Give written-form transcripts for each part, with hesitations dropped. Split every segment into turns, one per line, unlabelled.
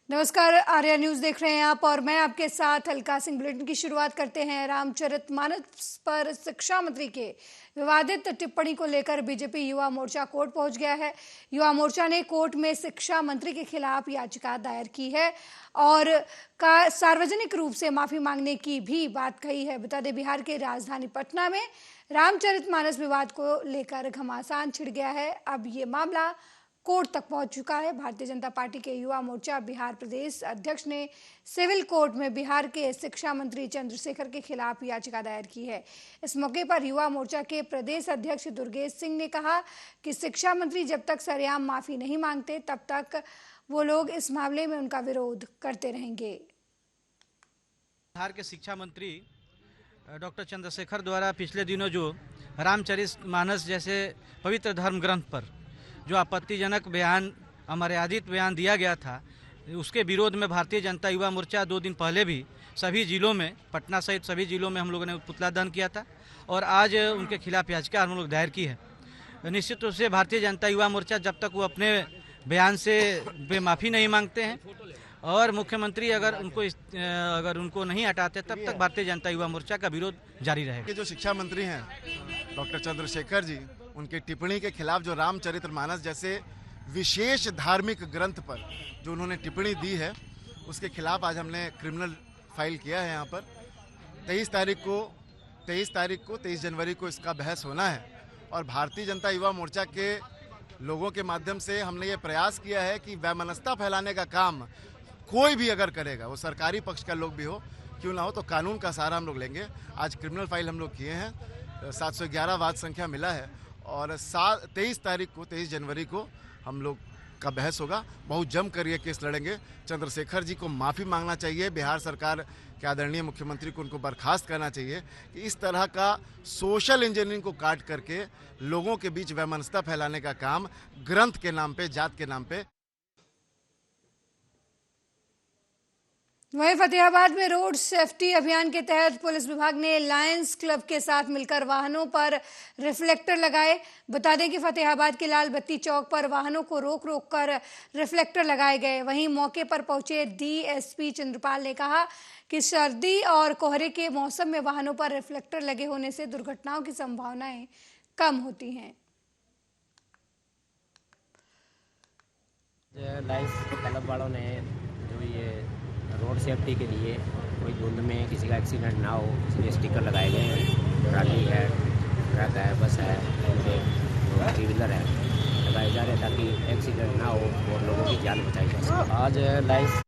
नमस्कार, आर्या न्यूज देख रहे हैं आप और मैं आपके साथ अलका सिंह। बुलेटिन की शुरुआत करते हैं। रामचरितमानस पर शिक्षा मंत्री के विवादित टिप्पणी को लेकर बीजेपी युवा मोर्चा कोर्ट पहुंच गया है। युवा मोर्चा ने कोर्ट में शिक्षा मंत्री के खिलाफ याचिका दायर की है और सार्वजनिक रूप से माफी मांगने की भी बात कही है। बता दें, बिहार के राजधानी पटना में रामचरितमानस विवाद को लेकर घमासान छिड़ गया है। अब ये मामला कोर्ट तक पहुंच चुका है। भारतीय जनता पार्टी के युवा मोर्चा बिहार प्रदेश अध्यक्ष ने सिविल कोर्ट में बिहार के शिक्षा मंत्री चंद्रशेखर के खिलाफ याचिका दायर की है। इस मौके पर युवा मोर्चा के प्रदेश अध्यक्ष दुर्गेश सिंह ने कहा कि शिक्षा मंत्री जब तक सरेआम माफी नहीं मांगते तब तक वो लोग इस मामले में उनका विरोध करते रहेंगे।
बिहार के शिक्षा मंत्री डॉक्टर चंद्रशेखर द्वारा पिछले दिनों जो रामचरितमानस जैसे पवित्र धर्म ग्रंथ पर जो आपत्तिजनक बयान, अमर्यादित बयान दिया गया था, उसके विरोध में भारतीय जनता युवा मोर्चा 2 दिन पहले भी सभी जिलों में, पटना सहित सभी जिलों में हम लोगों ने पुतला दहन किया था और आज उनके खिलाफ याचिका हम लोग दायर की है। निश्चित रूप से भारतीय जनता युवा मोर्चा जब तक वो अपने बयान से माफ़ी नहीं मांगते हैं और मुख्यमंत्री अगर उनको नहीं हटाते तब तक भारतीय जनता युवा मोर्चा का विरोध जारी रहेगा।
जो शिक्षा मंत्री हैं डॉक्टर चंद्रशेखर जी, उनकी टिप्पणी के खिलाफ जो रामचरितमानस जैसे विशेष धार्मिक ग्रंथ पर जो उन्होंने टिप्पणी दी है, उसके खिलाफ आज हमने क्रिमिनल फाइल किया है। यहाँ पर 23 जनवरी को इसका बहस होना है और भारतीय जनता युवा मोर्चा के लोगों के माध्यम से हमने ये प्रयास किया है कि वैमनस्यता फैलाने का काम कोई भी अगर करेगा, वो सरकारी पक्ष का लोग भी हो, क्यों ना हो, तो कानून का सहारा हम लोग लेंगे। आज क्रिमिनल फाइल हम लोग किए हैं, 711 वाद संख्या मिला है और 23 जनवरी को हम लोग का बहस होगा। बहुत जम कर ये केस लड़ेंगे। चंद्रशेखर जी को माफ़ी मांगना चाहिए, बिहार सरकार के आदरणीय मुख्यमंत्री को उनको बर्खास्त करना चाहिए कि इस तरह का सोशल इंजीनियरिंग को काट करके लोगों के बीच वैमनस्यता फैलाने का काम ग्रंथ के नाम पे, जात के नाम पे।
वहीं फतेहाबाद में रोड सेफ्टी अभियान के तहत पुलिस विभाग ने लायंस क्लब के साथ मिलकर वाहनों पर रिफ्लेक्टर लगाए। बता दें कि फतेहाबाद के लाल बत्ती चौक पर वाहनों को रोक रोक कर रिफ्लेक्टर लगाए गए। वहीं मौके पर पहुंचे डीएसपी चंद्रपाल ने कहा कि सर्दी और कोहरे के मौसम में वाहनों पर रिफ्लेक्टर लगे होने से दुर्घटनाओं की संभावनाएं कम होती हैं।
लायंस क्लब वालों ने जो ये रोड सेफ्टी के लिए कोई धुंध में किसी का एक्सीडेंट ना हो, इसलिए स्टिकर लगाए गए हैं। ट्राली है, ट्रक है, बस है, उनके थ्री व्हीलर है, लगाए जा रहे हैं ताकि एक्सीडेंट ना हो और लोगों की जान बचाई जा सके। आज लाइफ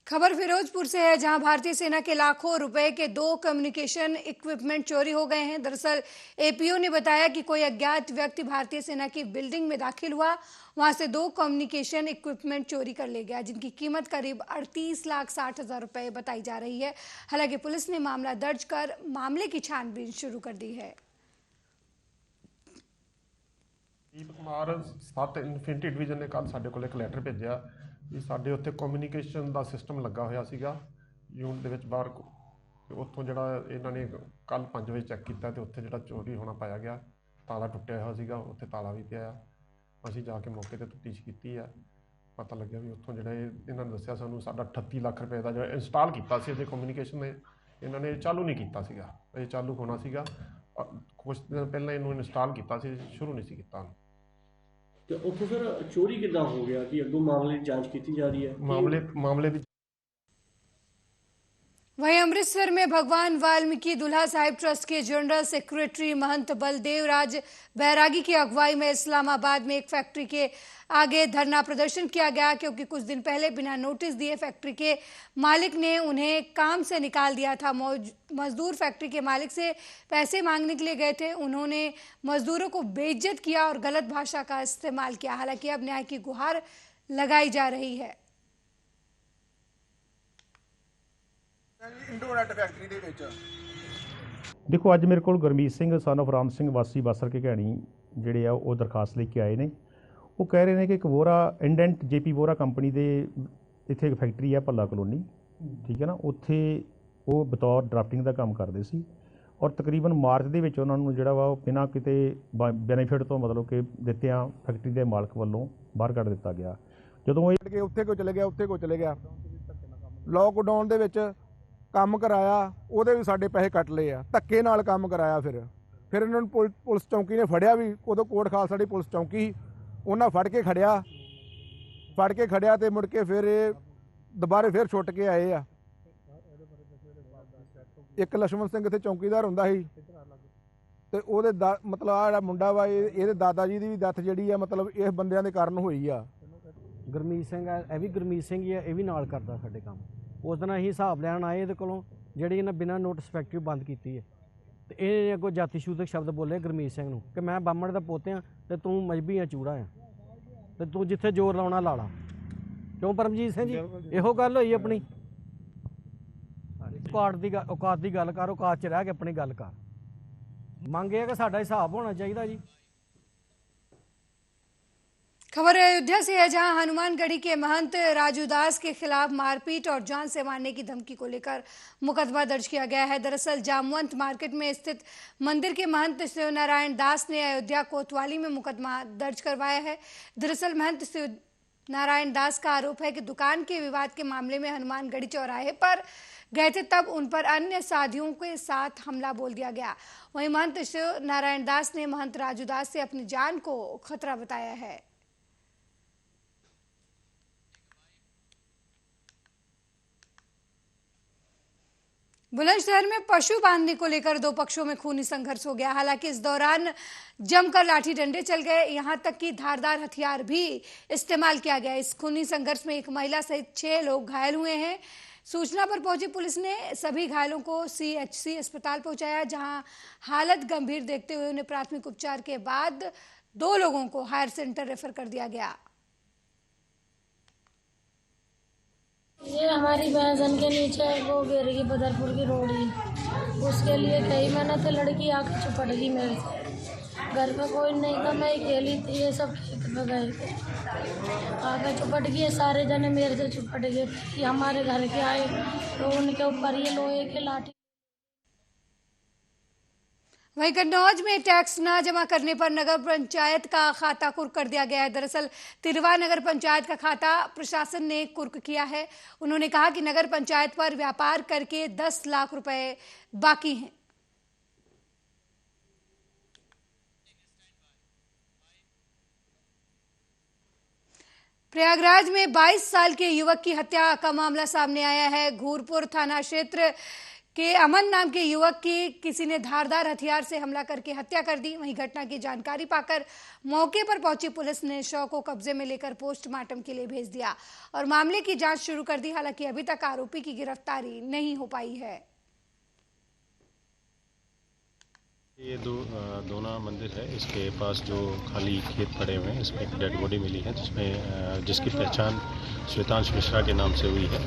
खबर फिरोजपुर से है, जहां भारतीय सेना के लाखों रुपए के 2 कम्युनिकेशन इक्विपमेंट चोरी हो गए हैं। दरअसल एपीओ ने बताया कि कोई अज्ञात व्यक्ति भारतीय सेना की बिल्डिंग में दाखिल हुआ, वहां से 2 कम्युनिकेशन इक्विपमेंट चोरी कर ले गया, जिनकी कीमत करीब 38,60,000 रुपए बताई जा रही है। हालांकि पुलिस ने मामला दर्ज कर मामले की छानबीन शुरू कर दी है।
कुमार 7 ਇਨਫੈਂਟਰੀ ਡਿਵੀਜ਼ਨ ਨੇ ਕੱਲ ਸਾਡੇ ਕੋਲ ਇੱਕ ਲੈਟਰ ਭੇਜਿਆ ਵੀ ਸਾਡੇ ਉੱਥੇ ਕਮਿਊਨੀਕੇਸ਼ਨ ਦਾ ਸਿਸਟਮ ਲੱਗਾ ਹੋਇਆ ਸੀਗਾ ਯੂਨਿਟ ਦੇ ਵਿੱਚ ਬਾਹਰ। ਉੱਥੋਂ ਜਿਹੜਾ ਇਹਨਾਂ ਨੇ ਕੱਲ 5 ਵਜੇ ਚੈੱਕ ਕੀਤਾ ਤੇ ਉੱਥੇ ਜਿਹੜਾ ਚੋਰੀ ਹੋਣਾ ਪਾਇਆ ਗਿਆ, ਤਾਲਾ ਟੁੱਟਿਆ ਹੋਇਆ ਸੀਗਾ, ਉੱਥੇ ਤਾਲਾ ਵੀ ਪਿਆ। ਅਸੀਂ ਜਾ ਕੇ ਮੌਕੇ ਤੇ ਤਫਤੀਸ਼ ਕੀਤੀ ਆ, ਪਤਾ ਲੱਗਿਆ ਵੀ ਉੱਥੋਂ ਜਿਹੜਾ ਇਹਨਾਂ ਨੇ ਦੱਸਿਆ ਸਾਨੂੰ ਸਾਡਾ 38 ਲੱਖ ਰੁਪਏ ਦਾ ਜਿਹੜਾ ਇੰਸਟਾਲ ਕੀਤਾ ਸੀ ਅਜੇ ਕਮਿਊਨੀਕੇਸ਼ਨ ਨੇ ਇਹਨਾਂ ਨੇ ਚਾਲੂ ਨਹੀਂ ਕੀਤਾ ਸੀਗਾ। ਇਹ ਚਾਲੂ ਹੋਣਾ ਸੀਗਾ, ਕੁਝ ਦਿਨ ਪਹਿਲਾਂ ਇਹਨੂੰ ਇੰਸਟਾਲ ਕੀਤਾ ਸੀ, ਸ਼ੁਰੂ ਨਹੀਂ ਸੀ ਕੀਤਾ।
तो उत्थे फिर चोरी किद्दां हो गया कि अगों मामले की जांच की जा रही है?
मामले भी।
वहीं अमृतसर में भगवान वाल्मीकि दुल्हा साहिब ट्रस्ट के जनरल सेक्रेटरी महंत बलदेव राज बैरागी की अगुवाई में इस्लामाबाद में एक फैक्ट्री के आगे धरना प्रदर्शन किया गया, क्योंकि कुछ दिन पहले बिना नोटिस दिए फैक्ट्री के मालिक ने उन्हें काम से निकाल दिया था। मजदूर फैक्ट्री के मालिक से पैसे मांगने के लिए गए थे। उन्होंने मजदूरों को बेइज्जत किया और गलत भाषा का इस्तेमाल किया। हालांकि अब न्याय की गुहार लगाई जा रही है।
इंटरनेट फैक्ट्री ਦੇ ਵਿੱਚ
देखो अज मेरे को गुरमीत सिंह सन ऑफ राम सिंह वासी बासर के घैणी ਜਿਹੜੇ ਆ ਉਹ ਦਰਖਾਸਤ ਲੈ ਕੇ ਆਏ ਨੇ। ਉਹ ਕਹਿ ਰਹੇ ਨੇ ਕਿ ਇੱਕ Vora indent JP Vora company ਦੇ ਇੱਥੇ ਇੱਕ ਫੈਕਟਰੀ ਆ ਭੱਲਾ ਕਲੋਨੀ, ਠੀਕ ਹੈ ਨਾ, ਉੱਥੇ ਉਹ ਬਤੌਰ ਡਰਾਫਟਿੰਗ ਦਾ ਕੰਮ ਕਰਦੇ ਸੀ। ਔਰ ਤਕਰੀਬਨ ਮਾਰਚ ਦੇ ਵਿੱਚ ਉਹਨਾਂ ਨੂੰ ਜਿਹੜਾ ਵਾ ਉਹ ਬਿਨਾਂ ਕਿਤੇ ਬੈਨੀਫਿਟ ਤੋਂ ਮਤਲਬ ਕਿ ਦਿੱਤਿਆਂ ਫੈਕਟਰੀ ਦੇ ਮਾਲਕ ਵੱਲੋਂ ਬਾਹਰ ਕੱਢ ਦਿੱਤਾ ਗਿਆ। ਜਦੋਂ ਇਹ
ਕਿ ਉੱਥੇ ਕੋ ਚਲੇ ਗਿਆ, ਉੱਥੇ ਕੋ ਚਲੇ ਗਿਆ, ਲੋਕਡਾਊਨ ਦੇ ਵਿੱਚ ਕੰਮ ਕਰਾਇਆ, ਉਹਦੇ ਵੀ ਸਾਡੇ ਪੈਸੇ ਕੱਟ ਲਏ ਆ, ਧੱਕੇ ਨਾਲ ਕੰਮ ਕਰਾਇਆ। ਫਿਰ ਇਹਨਾਂ ਨੂੰ ਪੁਲਿਸ ਚੌਂਕੀ ਨੇ ਫੜਿਆ ਵੀ, ਉਦੋਂ ਕੋਟ ਖਾਲਸਾ ਦੀ ਪੁਲਿਸ ਚੌਂਕੀ ਸੀ, ਉਹਨਾਂ ਫੜ ਕੇ ਖੜਿਆ ਤੇ ਮੁੜ ਕੇ ਫਿਰ ਇਹ ਦੁਬਾਰੇ ਫਿਰ ਛੁੱਟ ਕੇ ਆਏ ਆ। ਇੱਕ ਲక్ష్మణ ਸਿੰਘ ਇੱਥੇ ਚੌਂਕੀਦਾਰ ਹੁੰਦਾ ਸੀ ਤੇ ਉਹਦੇ ਮਤਲਬ ਆ ਜਿਹੜਾ ਮੁੰਡਾ ਵਾ ਇਹਦੇ ਦਾਦਾ ਜੀ ਦੀ ਵੀ ਡੈਥ ਜਿਹੜੀ ਆ ਮਤਲਬ ਇਸ ਬੰਦਿਆਂ ਦੇ ਕਾਰਨ ਹੋਈ ਆ।
ਗੁਰਮੀਤ ਸਿੰਘ ਹੈ, ਇਹ ਵੀ ਗੁਰਮੀਤ ਸਿੰਘ ਹੀ ਹੈ, ਇਹ ਵੀ ਨਾਲ ਕਰਦਾ ਸਾਡੇ ਕੰਮ। ਉਸ ਦਿਨ ਅਸੀਂ ਹਿਸਾਬ ਲੈਣ ਆਏ ਇਹਦੇ ਕੋਲੋਂ, ਜਿਹੜੀ ਇਹਨਾਂ ਬਿਨਾਂ ਨੋਟਿਸ ਫੈਕਟਰੀ ਬੰਦ ਕੀਤੀ ਹੈ ਤੇ ਇਹ ਅੱਗੋਂ ਜਾਤੀ ਸੂਚਕ ਸ਼ਬਦ ਬੋਲੇ ਗੁਰਮੀਤ ਸਿੰਘ ਨੂੰ ਕਿ ਮੈਂ ਬਾਹਮਣ ਦਾ ਪੁੱਤ ਆ ਤੇ ਤੂੰ ਮਜਬੀ ਆ, ਚੂੜਾ ਆ, ਤੇ ਤੂੰ ਜਿੱਥੇ ਜ਼ੋਰ ਲਾਉਣਾ ਲਾ ਲਾ। ਕਿਉਂ ਪਰਮਜੀਤ ਸਿੰਘ ਜੀ, ਇਹੋ ਗੱਲ ਹੋਈ ਆਪਣੀ। ਔਕਾਤ ਦੀ ਗੱਲ ਕਰ, ਔਕਾਤ 'ਚ ਰਹਿ ਕੇ ਆਪਣੀ ਗੱਲ ਕਰ। ਮੰਗ ਇਹ है कि साडा हिसाब होना चाहिए जी।
खबर अयोध्या से है, जहां हनुमानगढ़ी के महंत राजू दास के खिलाफ मारपीट और जान से मारने की धमकी को लेकर मुकदमा दर्ज किया गया है। दरअसल जामवंत मार्केट में स्थित मंदिर के महंत शिव नारायण दास ने अयोध्या कोतवाली में मुकदमा दर्ज करवाया है। दरअसल महंत शिव नारायण दास का आरोप है कि दुकान के विवाद के मामले में हनुमानगढ़ी चौराहे पर गए थे, तब उन पर अन्य साथियों के साथ हमला बोल दिया गया। वहीं महंत शिव नारायण दास ने महंत राजू दास से अपनी जान को खतरा बताया है। बुलंदशहर में पशु बांधने को लेकर दो पक्षों में खूनी संघर्ष हो गया। हालांकि इस दौरान जमकर लाठी डंडे चल गए, यहां तक कि धारदार हथियार भी इस्तेमाल किया गया। इस खूनी संघर्ष में एक महिला सहित 6 लोग घायल हुए हैं। सूचना पर पहुंची पुलिस ने सभी घायलों को CHC अस्पताल पहुंचाया, जहां हालत गंभीर देखते हुए उन्हें प्राथमिक उपचार के बाद 2 लोगों को हायर सेंटर रेफर कर दिया गया।
ये हमारी बहन के नीचे वो गिर गई, बदरपुर की रोड़ी, उसके लिए कई महीने से लड़की आके चुपट गई मेरे से। घर पे कोई नहीं था, मैं अकेली थी, ये सब खेत पे गए थे, आके चुपट गए। सारे जने मेरे से चुपट गए। कि हमारे घर के आए तो उनके ऊपर ये लोहे की लाठी।
वहीं कन्नौज में टैक्स न जमा करने पर नगर पंचायत का खाता कुर्क कर दिया गया है। दरअसल तिरवा नगर पंचायत का खाता प्रशासन ने कुर्क किया है। उन्होंने कहा कि नगर पंचायत पर व्यापार करके 10 लाख रुपए बाकी हैं। प्रयागराज में 22 साल के युवक की हत्या का मामला सामने आया है। घूरपुर थाना क्षेत्र के अमन नाम के युवक की किसी ने धारदार हथियार से हमला करके हत्या कर दी। वहीं घटना की जानकारी पाकर मौके पर पहुंची पुलिस ने शव को कब्जे में लेकर पोस्टमार्टम के लिए भेज दिया और मामले की जांच शुरू कर दी। हालांकि अभी तक आरोपी की गिरफ्तारी नहीं हो पाई है।
ये दोना मंदिर है, इसके पास जो खाली खेत पड़े हुए हैं, इसमें एक डेड बॉडी मिली है जिसकी पहचान श्वेतांश मिश्रा के नाम से हुई है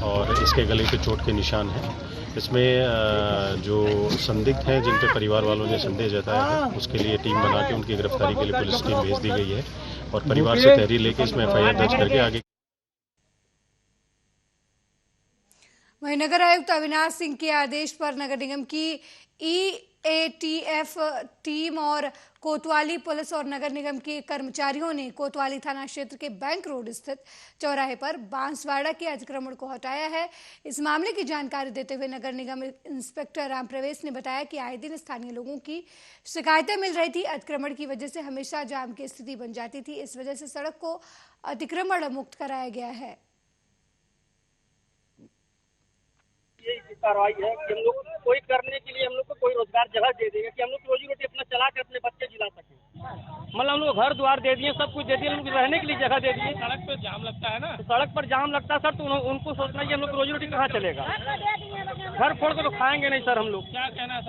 और इसके गले पे चोट के निशान हैं। इसमें जो संदिग्ध हैं जिन पे परिवार वालों ने संदेह जताया है, उसके लिए टीम बना के उनकी गिरफ्तारी के लिए पुलिस टीम भेज दी गई है और परिवार से तहरीर लेके इसमें FIR दर्ज करके आगे।
वहीं नगर आयुक्त अविनाश सिंह के आदेश पर नगर निगम की EATF टीम और कोतवाली पुलिस और नगर निगम के कर्मचारियों ने कोतवाली थाना क्षेत्र के बैंक रोड स्थित चौराहे पर बांसवाड़ा के अतिक्रमण को हटाया है। इस मामले की जानकारी देते हुए नगर निगम इंस्पेक्टर राम प्रवेश ने बताया कि आए दिन स्थानीय लोगों की शिकायतें मिल रही थी। अतिक्रमण की वजह से हमेशा जाम की स्थिति बन जाती थी। इस वजह से सड़क को अतिक्रमण मुक्त कराया गया है।
ये कार्रवाई है कि हम लोग कोई करने के लिए हम लोग को कोई रोजगार जगह दे देंगे कि हम लोग रोजी रोटी अपना चला कर अपने बच्चे जिला सकें। मतलब हम लोग घर द्वार दे दिए, सब कुछ दे दिए, हम लोग रहने के लिए जगह दे दिए। सड़क पर जाम लगता है ना, तो सड़क पर जाम लगता है सर, तो उनको सोचना कि हम लोग रोजी रोटी कहाँ चलेगा। घर फोड़ कर तो खाएंगे नहीं सर। हम लोग क्या कहना है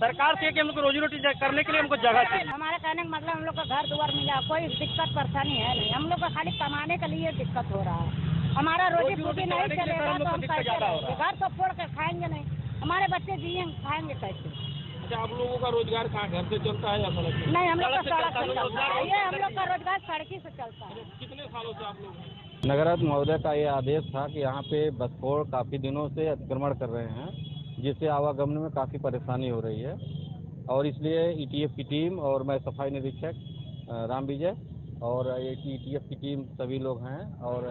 सरकार से कि हम लोग रोजी रोटी करने के लिए हमको जगह चाहिए।
हमारा कहने का मतलब हम लोग का घर द्वार मिला, कोई दिक्कत परेशानी है नहीं। हम लोग का खाली कमाने के लिए दिक्कत हो रहा है। हमारा रोजी रोटी नहीं चलेगा तो हम कैसे रहेंगे? घर तो फोड़ कर खाएंगे नहीं, हमारे बच्चे जिएंगे खाएंगे कैसे?
अच्छा, आप लोगों का रोजगार कहाँ घर से चलता है या सड़क से?
नहीं, हम लोग का सड़क से चलता है। ये हम लोग का रोजगार सड़क से चलता है।
कितने सालों से आप लोग?
नगराध्यक्ष महोदय का ये आदेश था कि यहाँ पे बसखोर काफ़ी दिनों से अतिक्रमण कर रहे हैं। जिससे आवागमन में काफ़ी परेशानी हो रही है। और इसलिए ईटीएफ की टीम और मैं सफाई निरीक्षक राम विजय और एक ईटीएफ की टीम सभी लोग हैं। और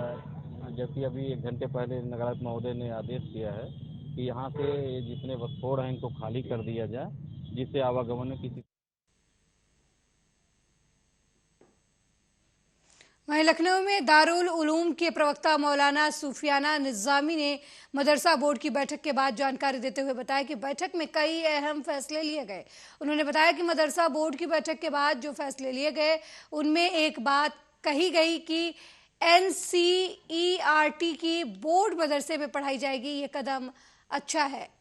जबकि अभी 1 घंटे पहले नगरायुक्त महोदय ने आदेश दिया है कि यहाँ से जितने वस्तुओं हैं इनको खाली कर दिया जाए, जिससे आवागमन में किसी।
वहीं लखनऊ में दारुल उलूम के प्रवक्ता मौलाना सूफियाना निज़ामी ने मदरसा बोर्ड की बैठक के बाद जानकारी देते हुए बताया कि बैठक में कई अहम फैसले लिए गए। उन्होंने बताया कि मदरसा बोर्ड की बैठक के बाद जो फैसले लिए गए उनमें एक बात कही गई कि NCERT की बोर्ड मदरसे में पढ़ाई जाएगी। ये कदम अच्छा है।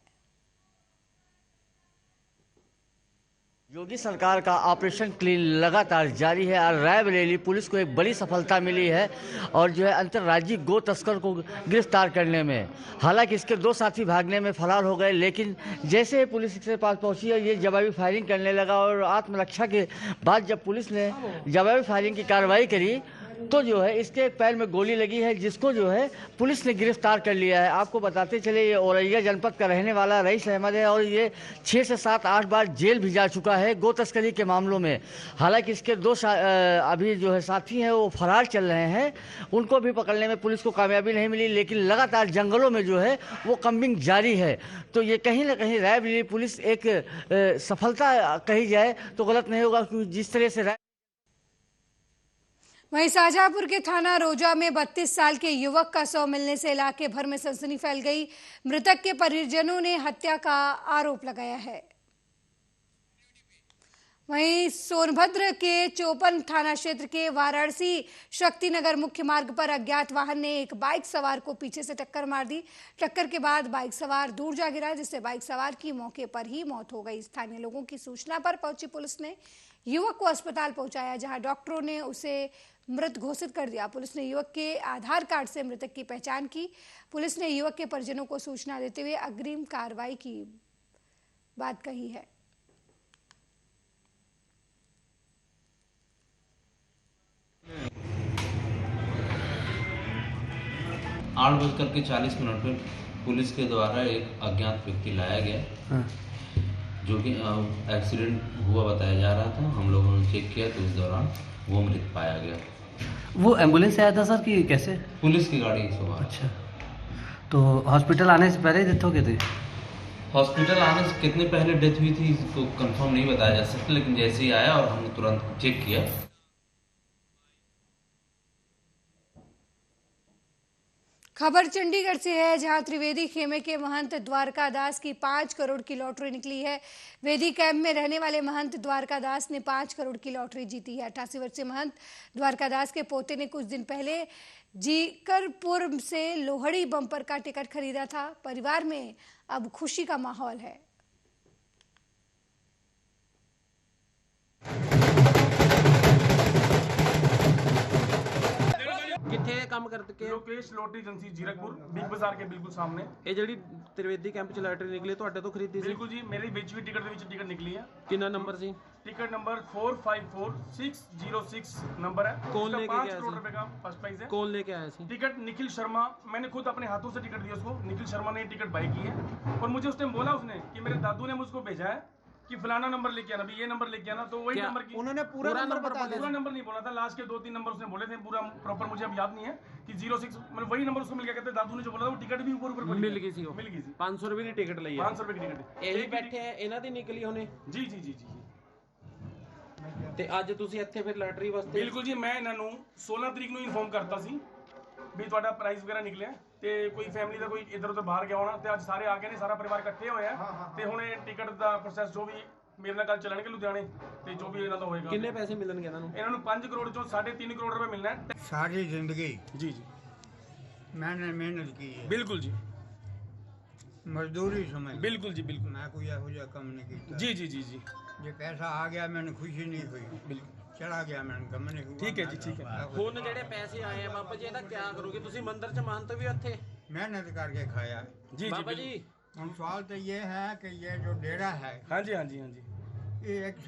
योगी सरकार का ऑपरेशन क्लीन लगातार जारी है और रायबरेली पुलिस को एक बड़ी सफलता मिली है और जो है अंतर्राज्यीय गो तस्कर को गिरफ्तार करने में। हालांकि इसके 2 साथी भागने में फरार हो गए, लेकिन जैसे पुलिस के पास पहुंची है ये जवाबी फायरिंग करने लगा और आत्मरक्षा के बाद जब पुलिस ने जवाबी फायरिंग की कार्रवाई करी तो जो है इसके एक पैर में गोली लगी है, जिसको जो है पुलिस ने गिरफ्तार कर लिया है। आपको बताते चले ये औरैया जनपद का रहने वाला रईस अहमद है और ये 6 से 7-8 बार जेल भी जा चुका है गो तस्करी के मामलों में। हालांकि इसके 2 अभी जो है साथी हैं वो फरार चल रहे हैं, उनको भी पकड़ने में पुलिस को कामयाबी नहीं मिली, लेकिन लगातार जंगलों में जो है वो कम्बिंग जारी है। तो ये कहीं ना कहीं रायबरेली पुलिस एक सफलता कही जाए तो गलत नहीं होगा, क्योंकि जिस तरह से
वहीं शाहजहांपुर के थाना रोजा में 32 साल के युवक का शव मिलने से इलाके भर में सनसनी फैल गई। मृतक के परिजनों ने हत्या का आरोप लगाया है। वहीं सोनभद्र के चौपन थाना क्षेत्र के वाराणसी शक्तिनगर मुख्य मार्ग पर अज्ञात वाहन ने एक बाइक सवार को पीछे से टक्कर मार दी। टक्कर के बाद बाइक सवार दूर जा गिरा, जिससे बाइक सवार की मौके पर ही मौत हो गई। स्थानीय लोगों की सूचना पर पहुंची पुलिस ने युवक को अस्पताल पहुंचाया, जहां डॉक्टरों ने उसे मृत घोषित कर दिया। पुलिस ने युवक के आधार कार्ड से मृतक की पहचान की। पुलिस ने युवक के परिजनों को सूचना देते हुए अग्रिम कार्रवाई की बात कही है।
8:40 पर पुलिस के द्वारा एक अज्ञात व्यक्ति लाया गया, जो कि एक्सीडेंट हुआ बताया जा रहा था। हम लोगों ने चेक किया तो इस दौरान वो मृत पाया गया।
वो एम्बुलेंस से आया था सर कि कैसे?
पुलिस की गाड़ी सवार।
अच्छा, तो हॉस्पिटल आने से पहले ही डेथ हो गई थी?
हॉस्पिटल आने से कितने पहले डेथ हुई थी तो कंफर्म नहीं बताया जा सकता, लेकिन जैसे ही आया और हमने तुरंत चेक किया।
खबर चंडीगढ़ से है, जहां त्रिवेदी खेमे के महंत द्वारका दास की 5 करोड़ की लॉटरी निकली है। वेदी कैंप में रहने वाले महंत द्वारका दास ने 5 करोड़ की लॉटरी जीती है। 88 वर्षीय महंत द्वारका दास के पोते ने कुछ दिन पहले जीकरपुर से लोहड़ी बम्पर का टिकट खरीदा था। परिवार में अब खुशी का माहौल है।
किथे काम करके
Lokesh lottery agency Zirakpur big बाजार के बिल्कुल सामने।
ਇਹ ਜਿਹੜੀ त्रिवेदी कैंप ਚ ਲੈਟਰੀ ਨਿਕਲੀ ਤੁਹਾਡੇ ਤੋਂ ਖਰੀਦੀ ਸੀ?
ਬਿਲਕੁਲ ਜੀ, ਮੇਰੀ ਵਿੱਚ ਵੀ ਟਿਕਟ ਦੇ ਵਿੱਚ ਟਿਕਟ ਨਿਕਲੀ ਹੈ।
ਕਿੰਨਾ ਨੰਬਰ ਸੀ?
टिकट नंबर 454606 नंबर है।
कौन लेके गया?
5 करोड़ रुपए का फर्स्ट प्राइज है।
कौन लेके आया थी?
टिकट निखिल शर्मा, मैंने खुद अपने हाथों से टिकट दिया उसको। निखिल शर्मा ने टिकट बाई की है और मुझे उस टाइम बोला उसने कि मेरे दादू ने मुझको भेजा है कि फलाना नंबर लेके आना, ये नंबर लेके आना। तो वही नंबर की
उन्होंने पूरा नंबर बता दिया?
पूरा नंबर नहीं बोला था, लास्ट के 2-3 नंबर उसने बोले थे, पूरा प्रॉपर मुझे अब याद नहीं है कि 06 मतलब वही नंबर उसको मिल गया। कहते दादू ने जो बोला था वो टिकट भी ऊपर
मिल गई थी।
मिल गई थी।
500 रुपए की टिकट ली है।
500 रुपए की टिकट
यही बैठे हैं ਇਹਨਾਂ ਦੀ ਨਿਕਲੀ ਹੋਣੀ।
जी जी जी जी।
ਤੇ ਅੱਜ ਤੁਸੀਂ ਇੱਥੇ ਫਿਰ ਲੈਟਰੀ ਵਾਸਤੇ?
ਬਿਲਕੁਲ ਜੀ, ਮੈਂ ਇਹਨਾਂ ਨੂੰ 16 ਤਰੀਕ ਨੂੰ ਇਨਫੋਰਮ ਕਰਤਾ ਸੀ ਵੀ ਤੁਹਾਡਾ ਪ੍ਰਾਈਸ ਵਗੈਰਾ ਨਿਕਲਿਆ ਤੇ ਕੋਈ ਫੈਮਿਲੀ ਦਾ ਕੋਈ ਇੱਧਰ ਉੱਧਰ ਬਾਹਰ ਗਿਆ ਹੋਣਾ ਤੇ ਅੱਜ ਸਾਰੇ ਆ ਗਏ ਨੇ, ਸਾਰਾ ਪਰਿਵਾਰ ਇਕੱਠੇ ਹੋਇਆ ਤੇ ਹੁਣ ਇਹ ਟਿਕਟ ਦਾ ਪ੍ਰੋਸੈਸ ਜੋ ਵੀ ਮੇਰੇ ਨਾਲ ਕੱਲ ਚੱਲਣਗੇ ਲੁਧਿਆਣੇ ਤੇ ਜੋ ਵੀ ਇਹਨਾਂ ਦਾ ਹੋਏਗਾ।
ਕਿੰਨੇ ਪੈਸੇ ਮਿਲਣਗੇ ਇਹਨਾਂ ਨੂੰ?
ਇਹਨਾਂ ਨੂੰ 5 ਕਰੋੜ ਚੋਂ 3.5 ਕਰੋੜ ਰੁਪਏ ਮਿਲਣਾ ਹੈ।
सारी जिंदगी
जी जी
मैंने मेहनत की है,
बिल्कुल जी,
मजदूरी समझ।
बिल्कुल जी बिल्कुल।
मैं कोई ਇਹੋ ਜਿਹਾ ਕੰਮ नहीं किया।
जी जी जी जी।
जे पैसा आ गया मैंने खुशी नहीं हुई,
बिल्कुल
चला गया मैंने गम नहीं हुआ।
ठीक है जी, ठीक है।
ਹੁਣ ਜਿਹੜੇ ਪੈਸੇ ਆਏ ਆ ਬਾਬਾ ਜੀ ਇਹਦਾ ਕੀ ਕਰੋਗੇ ਤੁਸੀਂ? ਮੰਦਿਰ ਚ ਮਾਨਤ ਵੀ ਉੱਥੇ
मेहनत करके खाया।
जी
बाबा जी
ਹੁਣ सवाल तो ये है कि ये जो डेरा है,
हाँ जी हाँ जी हाँ जी,
ये एक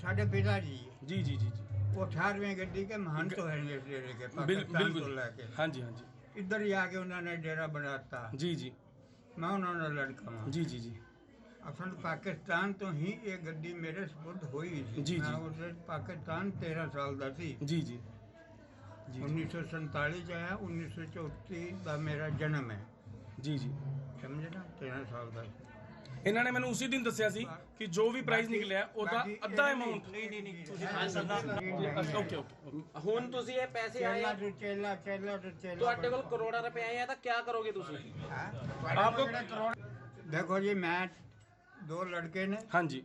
साढ़े पिताजी
जी जी जी जी,
वो 18वीं गड्डी के महंत तो है इस डेरे के, पाकिस्तान
बिल्कुल
को लेके।
हाँ जी हाँ जी,
इधर ही आके उन्होंने डेरा बनाता।
जी जी।
मैं उन्होंने लड़का हूँ
जी जी जी
असल पाकिस्तान तो ही ये गड्डी मेरे सपुर्द हुई थी
जी,
मैं
जी।
उस पाकिस्तान 13 साल का सी
जी जी
1947 आया 1934 का मेरा जन्म है
जी जी
समझे ना 13 साल का
ਇਹਨਾਂ ਨੇ ਮੈਨੂੰ ਉਸੇ ਦਿਨ ਦੱਸਿਆ ਸੀ ਕਿ ਜੋ ਵੀ ਪ੍ਰਾਈਜ਼ ਨਿਕਲਿਆ ਉਹਦਾ ਅੱਧਾ ਅਮਾਉਂਟ ਓਕੇ
ਹੁਣ ਤੁਸੀਂ ਇਹ ਪੈਸੇ ਆਏ
ਚੇਲਾ
ਤੁਹਾਡੇ ਕੋਲ ਕਰੋੜਾਂ ਰੁਪਏ ਆਏ ਆ ਤਾਂ ਕੀ ਕਰੋਗੇ ਤੁਸੀਂ
देखो जी मैं 2 लड़के ने
हाँ जी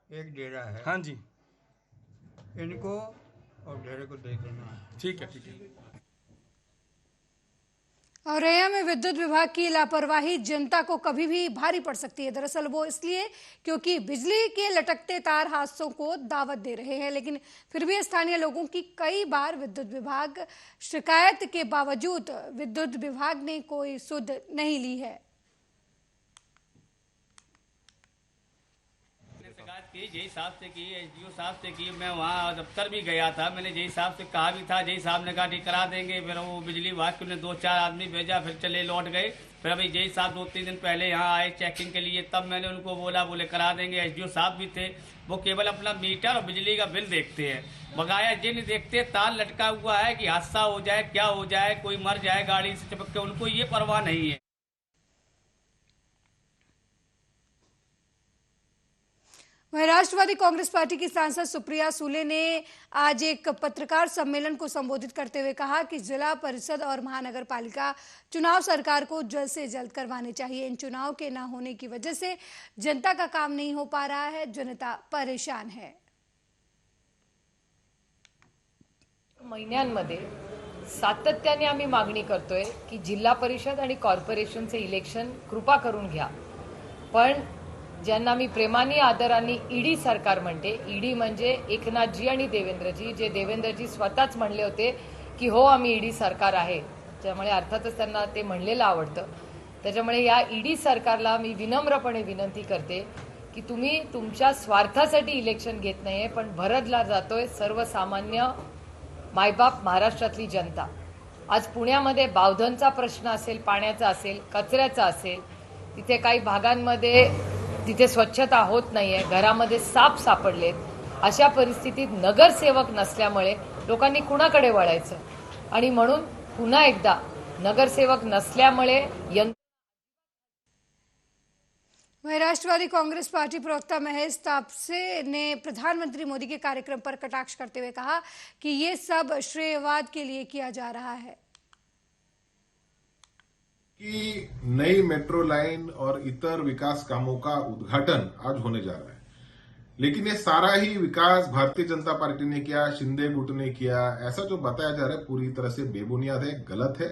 एक डेरा है
हाँ जी
इनको और डेरे को दे देना
ठीक है ठीक है।
औरैया में विद्युत विभाग की लापरवाही जनता को कभी भी भारी पड़ सकती है। दरअसल वो इसलिए क्योंकि बिजली के लटकते तार हादसों को दावत दे रहे हैं, लेकिन फिर भी स्थानीय लोगों की कई बार विद्युत विभाग शिकायत के बावजूद विद्युत विभाग ने कोई सुध नहीं ली है।
जय साहब से की, एसडीओ साहब से की, मैं वहाँ दफ्तर भी गया था, मैंने जय साहब से कहा भी था, जय साहब ने कहा ठीक करा देंगे। फिर वो बिजली विभाग ने 2-4 आदमी भेजा, फिर चले लौट गए। फिर अभी जय साहब 2-3 दिन पहले यहाँ आए चेकिंग के लिए, तब मैंने उनको बोले करा देंगे। एसडीओ साहब भी थे, वो केवल अपना मीटर और बिजली का बिल देखते हैं, बकाया ये नहीं देखते तार लटका हुआ है कि हादसा हो जाए, क्या हो जाए, कोई मर जाए गाड़ी से चिपक के, उनको ये परवाह नहीं है।
वहीं राष्ट्रवादी कांग्रेस पार्टी की सांसद सुप्रिया सूले ने आज एक पत्रकार सम्मेलन को संबोधित करते हुए कहा कि जिला परिषद और महानगर पालिका चुनाव सरकार को जल्द से जल्द करवाने चाहिए। इन चुनाव के न होने की वजह से जनता का काम नहीं हो पा रहा है, जनता परेशान है।
महिन्यांमध्ये सातत्याने आम्ही मागणी करतोय की जिल्हा परिषद आणि कॉर्पोरेशनचे इलेक्शन कृपा करून घ्या, पण ज्यांना मी प्रेमाने आदराने ईडी सरकार म्हणते, ईडी म्हणजे एकनाथजी आणि देवेंद्रजी, जे देवेंद्रजी स्वतःच म्हणले होते की हो आम्ही ईडी सरकार आहे, त्यामुळे अर्थातच त्यांना ते म्हणलेलं आवडतं। त्याच्यामुळे या ईडी सरकारला मी विनम्रपणे विनंती करते की तुम्ही तुमच्या स्वार्थासाठी इलेक्शन घेत नाहीये, पण भरडला जातोय सर्वसामान्य मायबाप महाराष्ट्रातली जनता। आज पुण्यामध्ये बावधनचा प्रश्न असेल, पाण्याचा असेल, कचऱ्याचा असेल, तिथे काही भागांमध्ये तिथे स्वच्छता होत नाहीये, घरामध्ये साप सापडलेत। अशा परिस्थितीत नगरसेवक नसल्यामुळे लोकांनी कुणाकडे वळायचं, आणि म्हणून पुन्हा एकदा नगरसेवक नसल्यामुळे
वहीं राष्ट्रवादी कांग्रेस पार्टी प्रवक्ता महेश तापसे ने प्रधानमंत्री मोदी के कार्यक्रम पर कटाक्ष करते हुए कहा कि ये सब श्रेयवाद के लिए किया जा रहा है।
कि नई मेट्रो लाइन और इतर विकास कामों का उद्घाटन आज होने जा रहा है, लेकिन ये सारा ही विकास भारतीय जनता पार्टी ने किया, शिंदे गुट ने किया, ऐसा जो बताया जा रहा है पूरी तरह से बेबुनियाद है, गलत है।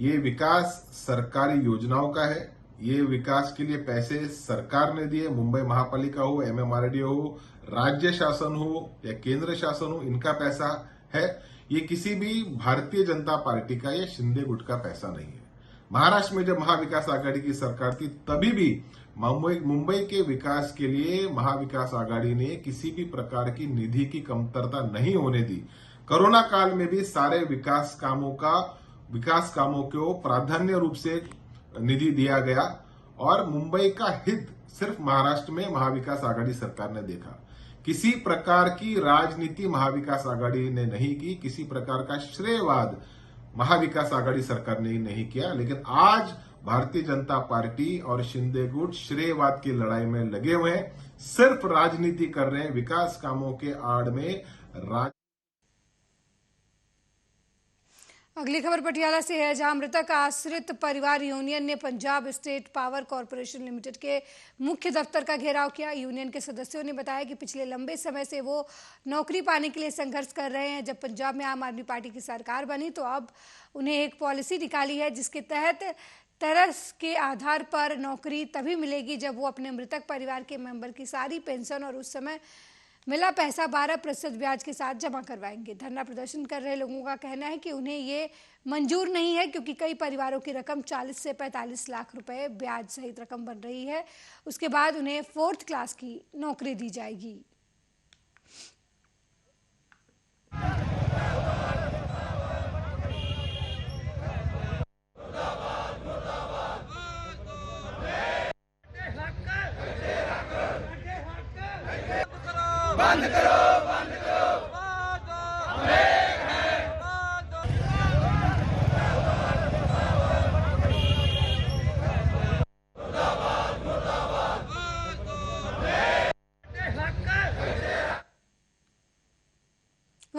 ये विकास सरकारी योजनाओं का है, ये विकास के लिए पैसे सरकार ने दिए, मुंबई महापालिका हो, एमएमआरडी हो, राज्य शासन हो या केंद्र शासन हो, इनका पैसा है। ये किसी भी भारतीय जनता पार्टी का या शिंदे गुट का पैसा नहीं है। महाराष्ट्र में जब महाविकास आघाड़ी की सरकार थी तभी भी मुंबई के विकास के लिए महाविकास आघाड़ी ने किसी भी प्रकार की निधि की कमतरता नहीं होने दी। कोरोना काल में भी सारे विकास कामों को प्राधान्य रूप से निधि दिया गया और मुंबई का हित सिर्फ महाराष्ट्र में महाविकास आघाड़ी सरकार ने देखा। किसी प्रकार की राजनीति महाविकास आघाड़ी ने नहीं की, किसी प्रकार का श्रेयवाद महाविकास आघाड़ी सरकार ने नहीं किया। लेकिन आज भारतीय जनता पार्टी और शिंदे गुट श्रेयवाद की लड़ाई में लगे हुए हैं, सिर्फ राजनीति कर रहे हैं, विकास कामों के आड़ में
अगली खबर पटियाला से है, जहां मृतक आश्रित परिवार यूनियन ने Punjab state power corporation limited के मुख्य दफ्तर का घेराव किया। यूनियन के सदस्यों ने बताया कि पिछले लंबे समय से वो नौकरी पाने के लिए संघर्ष कर रहे हैं। जब पंजाब में आम आदमी पार्टी की सरकार बनी तो अब उन्हें एक पॉलिसी निकाली है जिसके तहत तरस के आधार पर नौकरी तभी मिलेगी जब वो अपने मृतक परिवार के मेंबर की सारी पेंशन और उस समय मिला पैसा 12% ब्याज के साथ जमा करवाएंगे। धरना प्रदर्शन कर रहे लोगों का कहना है कि उन्हें ये मंजूर नहीं है क्योंकि कई परिवारों की रकम 40 से 45 लाख रुपए ब्याज सहित रकम बन रही है। उसके बाद उन्हें 4th क्लास की नौकरी दी जाएगी।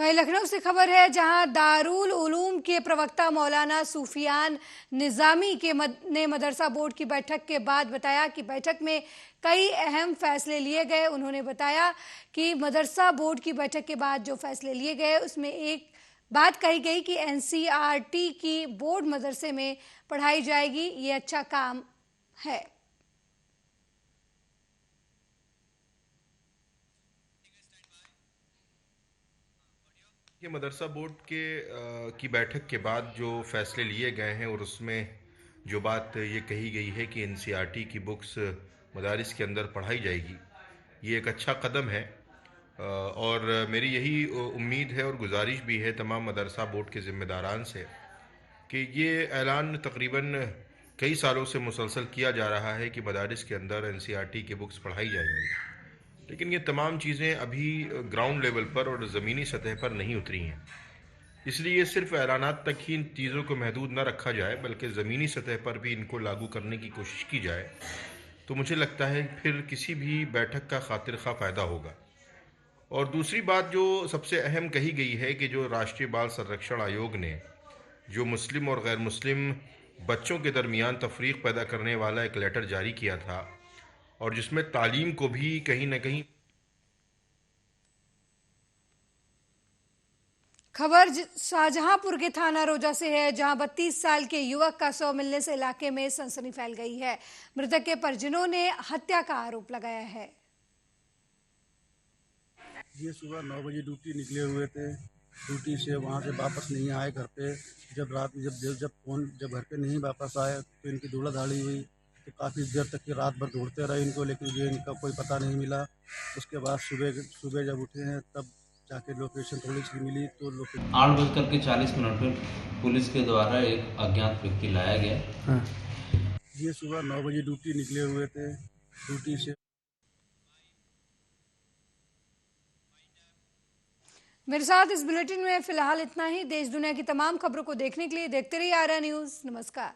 वहीं लखनऊ से खबर है, जहां दारुल उलूम के प्रवक्ता मौलाना सूफियान निजामी ने मदरसा बोर्ड की बैठक के बाद बताया कि बैठक में कई अहम फैसले लिए गए। उन्होंने बताया कि मदरसा बोर्ड की बैठक के बाद जो फैसले लिए गए उसमें एक बात कही गई कि एनसीईआरटी की बोर्ड मदरसे में पढ़ाई जाएगी। ये अच्छा काम है।
ये मदरसा बोर्ड की बैठक के बाद जो फैसले लिए गए हैं और उसमें जो बात ये कही गई है कि एनसीईआरटी की बुक्स मदारिस के अंदर पढ़ाई जाएगी, ये एक अच्छा कदम है। और मेरी यही उम्मीद है और गुजारिश भी है तमाम मदरसा बोर्ड के ज़िम्मेदारान से कि ये ऐलान तकरीबन कई सालों से मुसलसल किया जा रहा है कि मदारिस के अंदर एनसीईआरटी की बुक्स पढ़ाई जाएंगी, लेकिन ये तमाम चीज़ें अभी ग्राउंड लेवल पर और ज़मीनी सतह पर नहीं उतरी हैं। इसलिए सिर्फ ऐलानात तक ही इन चीज़ों को महदूद न रखा जाए, बल्कि ज़मीनी सतह पर भी इनको लागू करने की कोशिश की जाए, तो मुझे लगता है फिर किसी भी बैठक का खातिर खा फ़ायदा होगा। और दूसरी बात जो सबसे अहम कही गई है कि जो राष्ट्रीय बाल संरक्षण आयोग ने जो मुस्लिम और गैर मुस्लिम बच्चों के दरमियान तफरीक पैदा करने वाला एक लेटर जारी किया था और जिसमें तालीम को भी कहीं ना कहीं
खबर शाहजहांपुर के थाना रोजा से है, जहां 32 साल के युवक का शव मिलने से इलाके में सनसनी फैल गई है। मृतक के परिजनों ने हत्या का आरोप लगाया है।
ये सुबह 9 बजे ड्यूटी निकले हुए थे। ड्यूटी से वहाँ से वापस नहीं आए घर पे। जब रात में जब घर पे नहीं वापस आए तो इनकी दौड़ा धाड़ी हुई, तो काफ़ी देर तक की रात भर ढूंढते रहे इनको, लेकिन ये इनका कोई पता नहीं मिला। उसके बाद सुबह जब उठे हैं तब जाके लोकेशन थोड़ी सी मिली, तो
8:40 पर पुलिस के द्वारा एक अज्ञात व्यक्ति लाया गया।
ये सुबह 9 बजे ड्यूटी निकले हुए थे। ड्यूटी से
मेरे साथ इस बुलेटिन में फिलहाल इतना ही। देश दुनिया की तमाम खबरों को देखने के लिए देखते रहिए आर्या न्यूज़। नमस्कार।